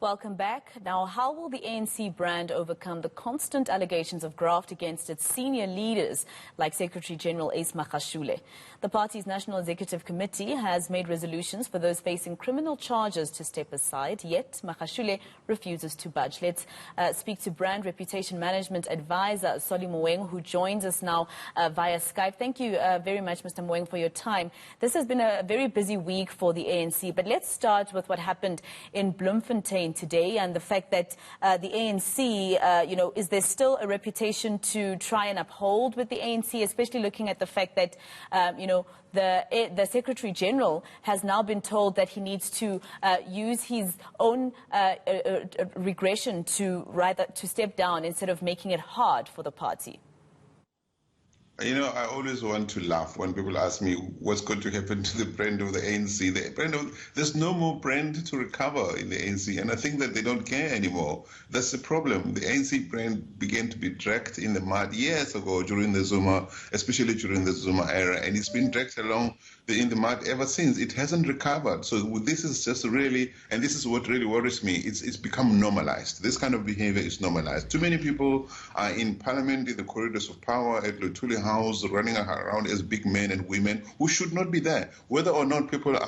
Welcome back. Now, how will the ANC brand overcome the constant allegations of graft against its senior leaders, like Secretary General Ace Magashule? The party's National Executive Committee has made resolutions for those facing criminal charges to step aside, yet Magashule refuses to budge. Let's speak to Brand Reputation Management Advisor Moeng, who joins us now via Skype. Thank you very much, Mr. Moeng, for your time. This has been a very busy week for the ANC, but let's start with what happened in Bloemfontein today and the fact that the ANC, is there still a reputation to try and uphold with the ANC, especially looking at the fact that, the Secretary General has now been told that he needs to use his own regression to step down instead of making it hard for the party? I always want to laugh when people ask me what's going to happen to the brand of the ANC. There's no more brand to recover in the ANC, and I think that they don't care anymore. That's the problem. The ANC brand began to be dragged in the mud years ago during the Zuma, especially during the Zuma era, and it's been dragged along in the mud ever since. It hasn't recovered. So this is just really, and this is what really worries me, it's become normalized. This kind of behavior is normalized. Too many people are in parliament, in the corridors of power, at Luthuli House, running around as big men and women who should not be there. Whether or not people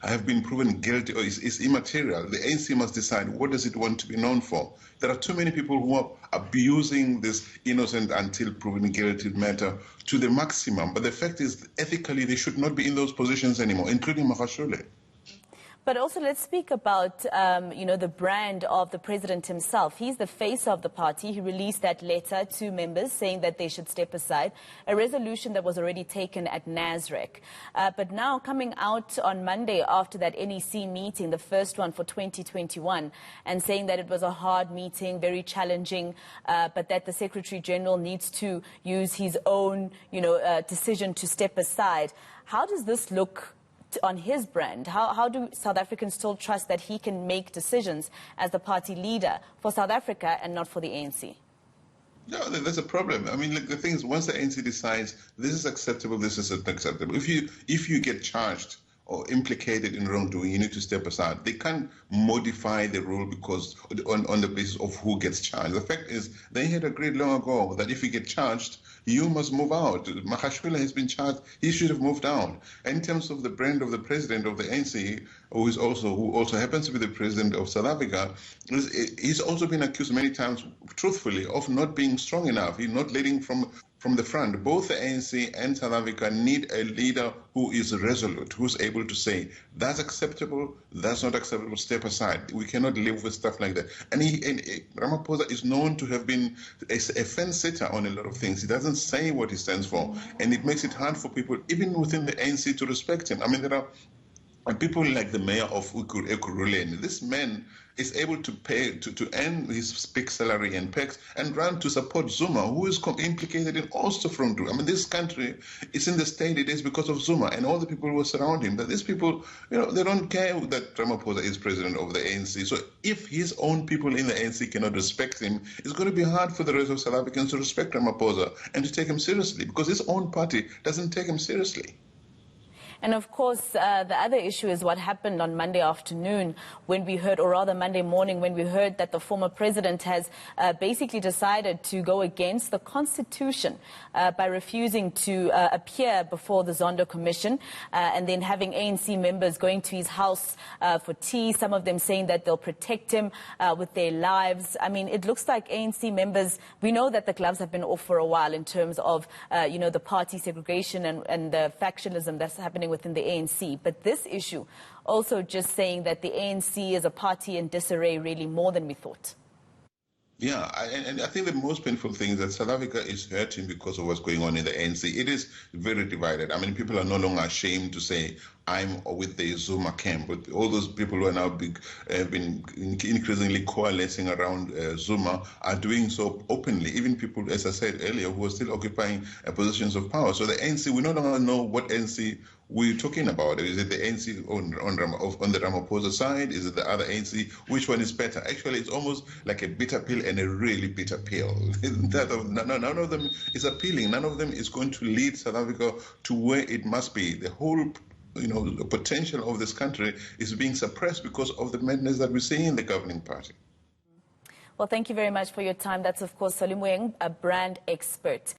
have been proven guilty or is immaterial. The ANC must decide what does it want to be known for. There are too many people who are abusing this innocent until proven guilty matter to the maximum. But the fact is, ethically, they should not be in those positions anymore, including Magashule. But also, let's speak about, the brand of the president himself. He's the face of the party. He released that letter to members saying that they should step aside, a resolution that was already taken at NASREC. But now coming out on Monday after that NEC meeting, the first one for 2021, and saying that it was a hard meeting, very challenging, but that the Secretary General needs to use his own, decision to step aside. How does this look on his brand? How do South Africans still trust that he can make decisions as the party leader for South Africa and not for the ANC? No, there's a problem. I mean, the thing is, once the ANC decides this is acceptable, this is unacceptable, if you get charged or implicated in wrongdoing, you need to step aside. They can't modify the rule because on the basis of who gets charged. The fact is, they had agreed long ago that if you get charged, you must move out. Magashule has been charged. He should have moved out. And in terms of the brand of the president of the ANC, who also happens to be the president of South Africa, he's also been accused many times, truthfully, of not being strong enough. He's not leading from the front. Both the ANC and South Africa need a leader who is resolute, who's able to say, that's acceptable, that's not acceptable, step aside. We cannot live with stuff like that. And Ramaphosa is known to have been a fence-sitter on a lot of things. He doesn't say what he stands for, and it makes it hard for people, even within the ANC, to respect him. I mean, there are people like the mayor of Ekurhuleni. This man is able to pay to earn his big salary and perks and run to support Zuma, who is implicated in all stuff from wrongdoing. I mean, this country is in the state it is because of Zuma and all the people who surround him. But these people, they don't care that Ramaphosa is president of the ANC. So if his own people in the ANC cannot respect him, it's going to be hard for the rest of South Africans to respect Ramaphosa and to take him seriously, because his own party doesn't take him seriously. And of course, the other issue is what happened on Monday afternoon when we heard, or rather Monday morning, when we heard that the former president has basically decided to go against the Constitution by refusing to appear before the Zondo Commission and then having ANC members going to his house for tea, some of them saying that they'll protect him with their lives. I mean, it looks like ANC members, we know that the gloves have been off for a while in terms of, the party segregation and the factionalism that's happening within the ANC. But this issue also just saying that the ANC is a party in disarray really more than we thought. Yeah, and I think the most painful thing is that South Africa is hurting because of what's going on in the ANC. It is very divided. I mean, people are no longer ashamed to say, I'm with the Zuma camp. But all those people who are now have been increasingly coalescing around Zuma are doing so openly. Even people, as I said earlier, who are still occupying positions of power. So the ANC, we no longer know what ANC we're talking about. Is it the ANC on the Ramaphosa side? Is it the other ANC? Which one is better? Actually, it's almost like a bitter pill and a really bitter pill. None of them is appealing. None of them is going to lead South Africa to where it must be. The whole the potential of this country is being suppressed because of the madness that we see in the governing party. Well, thank you very much for your time. That's, of course, Moeng, a brand expert.